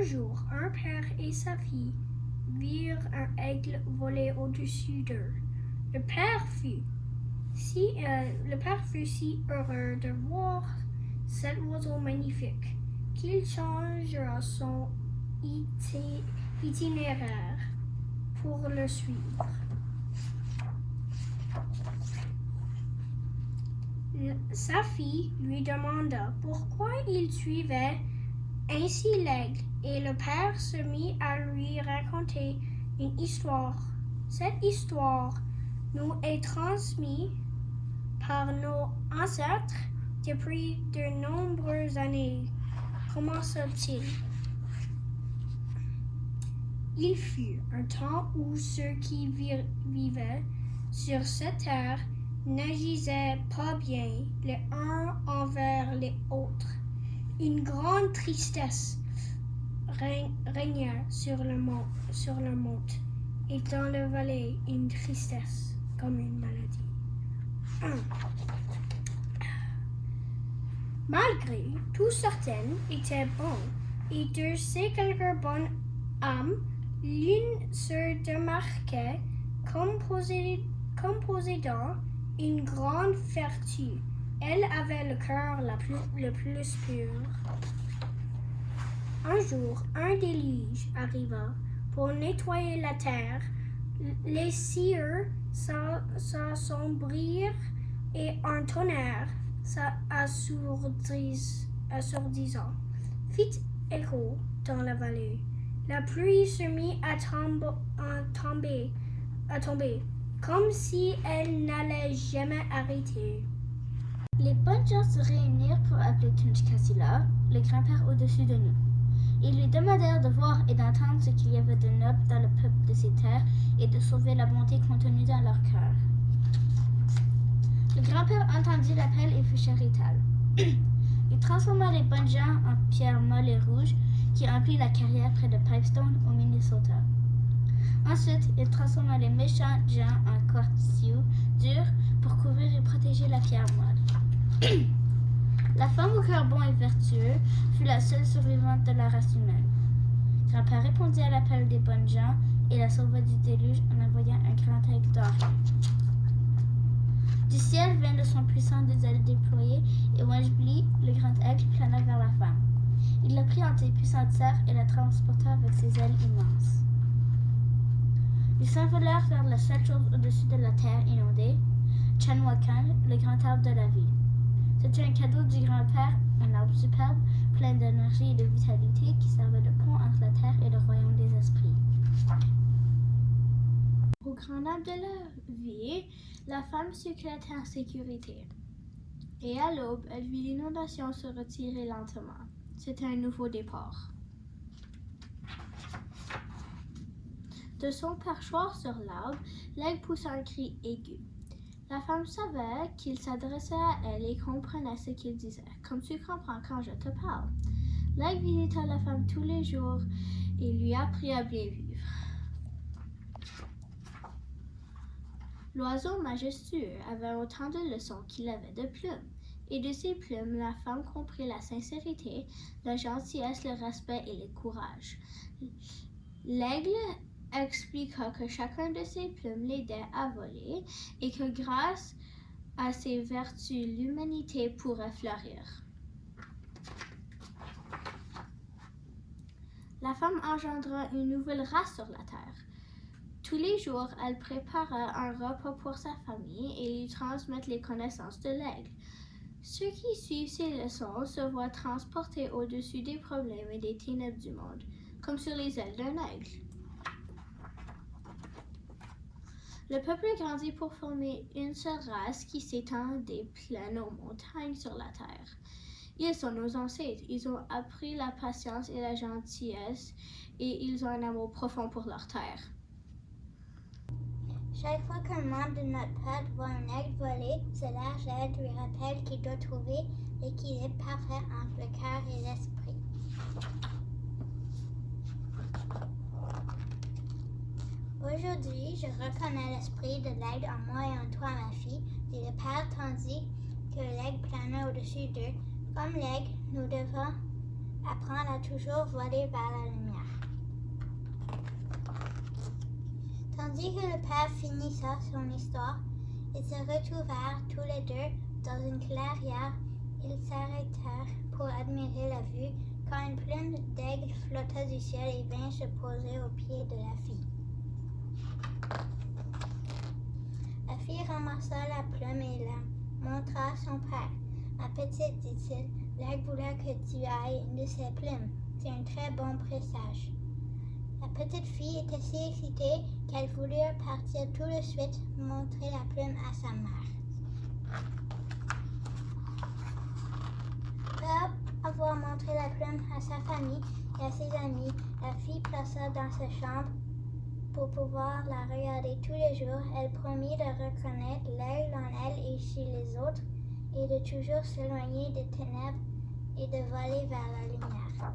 jour, un père et sa fille virent un aigle voler au-dessus d'eux. Le père fut si heureux de voir cet oiseau magnifique qu'il changea son itinéraire pour le suivre. Sa fille lui demanda pourquoi il suivait ainsi l'aigle, et le père se mit à lui raconter une histoire. Cette histoire nous est transmise par nos ancêtres depuis de nombreuses années. Commença-t-il? Il fut un temps où ceux qui vivaient sur cette terre n'agissaient pas bien les uns envers les autres. Une grande tristesse régna sur le monde et dans la vallée une tristesse comme une maladie. Malgré tout, certaines étaient bonnes, et de ces quelques bonnes âmes, l'une se démarquait comme possédant une grande vertu. Elle avait le cœur le plus pur. Un jour, un déluge arriva pour nettoyer la terre. Les cieux s'assombrirent et un tonnerre assourdissant fit écho dans la vallée. La pluie se mit à tomber, comme si elle n'allait jamais arrêter. Les bonnes gens se réunirent pour appeler Tunchkasila, le grand-père au-dessus de nous. Ils lui demandèrent de voir et d'entendre ce qu'il y avait de noble dans le peuple de ces terres et de sauver la bonté contenue dans leur cœur. Le grand-père entendit l'appel et fut charitable. Il transforma les bonnes gens en pierres molles et rouges qui emplissent la carrière près de Pipestone au Minnesota. Ensuite, il transforma les méchants gens en quartzieux durs pour couvrir et protéger la pierre molle. La femme au cœur bon et vertueux fut la seule survivante de la race humaine. Grand-père répondit à l'appel des bonnes gens et la sauva du déluge en envoyant un grand aigle doré. Du ciel vint de son puissant des ailes déployées et Wangibli, le grand aigle, plana vers la femme. Il la prit entre ses puissantes serres et la transporta avec ses ailes immenses. Ils s'envolèrent vers la seule chose au-dessus de la terre inondée, Chanwakan, le grand arbre de la vie. C'était un cadeau du grand-père, un arbre superbe, plein d'énergie et de vitalité qui servait de pont entre la terre et le royaume des esprits. Au grand arbre de la vie, la femme sut qu'elle était en sécurité. Et à l'aube, elle vit l'inondation se retirer lentement. C'était un nouveau départ. De son perchoir sur l'arbre, l'aigle poussa un cri aigu. La femme savait qu'il s'adressait à elle et comprenait ce qu'il disait, comme tu comprends quand je te parle. L'aigle visita la femme tous les jours et lui apprit à bien vivre. L'oiseau majestueux avait autant de leçons qu'il avait de plumes, et de ses plumes, la femme comprit la sincérité, la gentillesse, le respect et le courage. L'aigle expliqua que chacun de ses plumes l'aidait à voler et que grâce à ses vertus, l'humanité pourrait fleurir. La femme engendra une nouvelle race sur la terre. Tous les jours, elle prépara un repas pour sa famille et lui transmettait les connaissances de l'aigle. Ceux qui suivent ces leçons se voient transportés au-dessus des problèmes et des ténèbres du monde, comme sur les ailes d'un aigle. Le peuple grandit pour former une seule race qui s'étend des plaines aux montagnes sur la terre. Ils sont nos ancêtres. Ils ont appris la patience et la gentillesse et ils ont un amour profond pour leur terre. Chaque fois qu'un membre de notre peuple voit un aigle voler, cela lui rappelle qu'il doit trouver l'équilibre parfait entre le cœur et l'esprit. Aujourd'hui, je reconnais l'esprit de l'aigle en moi et en toi, ma fille, dit le père tandis que l'aigle planait au-dessus d'eux. Comme l'aigle, nous devons apprendre à toujours voler vers la lumière. Tandis que le père finissait son histoire, ils se retrouvèrent tous les deux dans une clairière. Ils s'arrêtèrent pour admirer la vue quand une plume d'aigle flotta du ciel et vint se poser aux pieds de la fille. La fille ramassa la plume et la montra à son père. « Ma petite, dit-il, l'aigle voulait que tu ailles une de ses plumes. C'est un très bon présage. » La petite fille était si excitée qu'elle voulut partir tout de suite montrer la plume à sa mère. Après avoir montré la plume à sa famille et à ses amis, la fille passa dans sa chambre pour pouvoir la regarder tous les jours. Elle promit de reconnaître l'aigle en elle et chez les autres et de toujours s'éloigner des ténèbres et de voler vers la lumière.